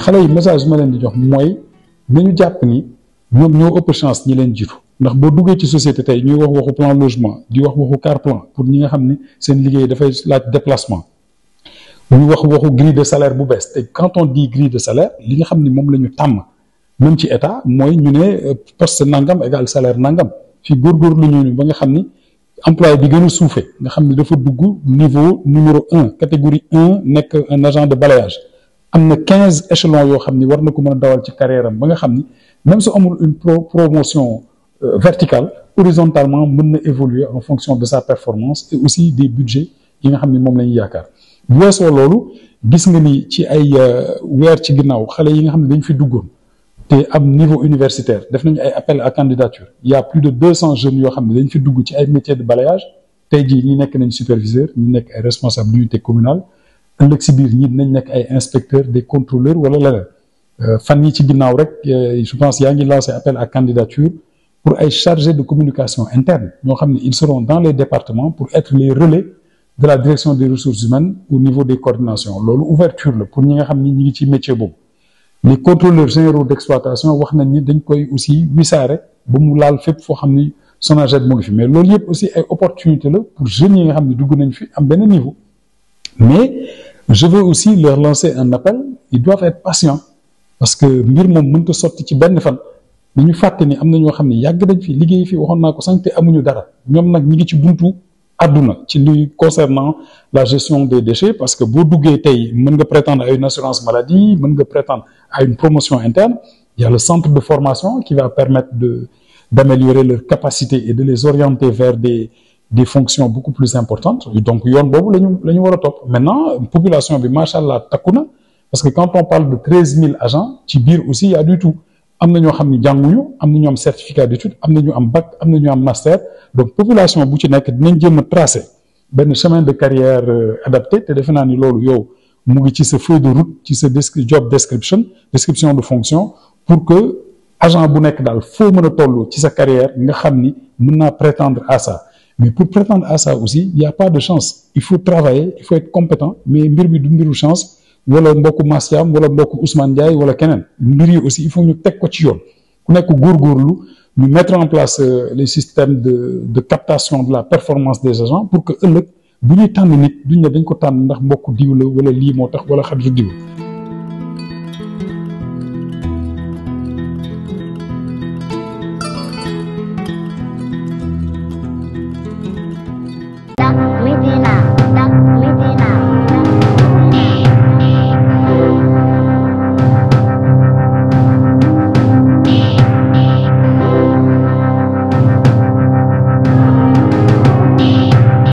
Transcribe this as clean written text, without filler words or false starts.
xale yi message ma leen di jox mooy nañu jàpp ni ñoom ñoo ëpp chance ñi leen jiitu ndax boo duggee ci société tey ñuy wax waxu plan logement di wax waxu car plan pour ñi nga xam ne seen liggéey dafay laaj déplacement ñu wax waxu grille de salaire bu bees te quand on dit grille de salaire li nga xam ne moom la ñu tàmm même ci état mooy ñu ne poste nangam égal salaire nangam fii góorgóorlu ñu ba nga xam ni employé bi gën a suufee nga xam ne dafa dugg niveau numéro 1 catégorie 1 nekk un agent de balayage am na 15 échelons yoo xam ni war na ko mën a dawal ci carrière am ba nga xam ni même su amul une promotion verticale horizontalement mën na évoluer en fonction de sa performance et aussi des budgets yi nga xam ni moom la ñu yaakaar bu weesoo loolu gis nga ni ci ay weer ci ginnaaw xale yi nga xam ne dañ fi duggoon te am niveau universitaire def nañu ay appel à candidature il y a plus de 200 jeunes yoo xam ne dañ fi dugg ci ay métiers de balayage tey jii ñi nekk nañ superviseur ñi nekk ay responsable d'unité communale ëllëg si biir ñi dinañ nekk ay inspecteurs des contrôleurs wala leneen fan yi ci ginnaaw rek je pense yaa ngi lancé appel à candidature pour ay chargés de communication interne ñoo xam ne ils seront dans les départements pour être les relais de la direction des ressources humaines au niveau des coordinations loolu ouverture la pour ñi nga xam ni ñi ngi ci métier boobu les contrôleurs généraux d'exploitation wax nañ ni dañ koy aussi wisaare ba mu laal fépp foo xam ni SONAGED mu ngi fi mais loolu yëpp aussi ay opportunité la pour jeunes yi nga xam ne dugg nañ fi am benn niveau mais je veux aussi leur lancer un appel ils doivent être patients parce que mbir moom mënta sotti ci benn fan dañu fàtte ni am na ñoo xam ne yàgg dañ fi liggéey fi waxoon naa ko sànq te amuñu dara ñoom nag ñi ngi ci buntu àdduna ci li concernant la gestion des déchets parce que boo duggee tey mën nga prétendre à une assurance maladie mën nga prétendre à une promotion interne il y a le centre de formation qui va permettre d'améliorer leur capacité et de les orienter vers des fonctions beaucoup plus importantes donc yoon boobu la ñu war a topp maintenant population bi macha allah takku na parce que quand on parle de 13 000 agents ci biir aussi il y a du tout am na ñoo xam ni jànguñu am na ñu am certificat d'études am na ñu am bac am na ñu am master donc population bu ci nekk dinañ jéem a tracer benn chemin de carrière adapté te defe naa ni loolu yow mu ngi ci sa feuille de route ci sa job description de fonction pour que agent bu nekk daal foo mën a toll ci sa carrière nga xam ni mën naa prétendre à ça mais pour prétendre à ça aussi il y a pas de chance il faut travailler il faut être compétent mais mbir bi du mbiru chance wala mbokku Massiam wala mbokku Ousmane Ndiaye wala keneen mbir yi aussi il faut ñu teg ko ci yoon ku nekk góorgóorlu ñu mettre en place les systèmes de captation de la performance des agents pour que ëllëg bu ñuy tànn nit duñ ne dañ ko tànn ndax mbokku diw la wala lii moo tax wala xaritu diw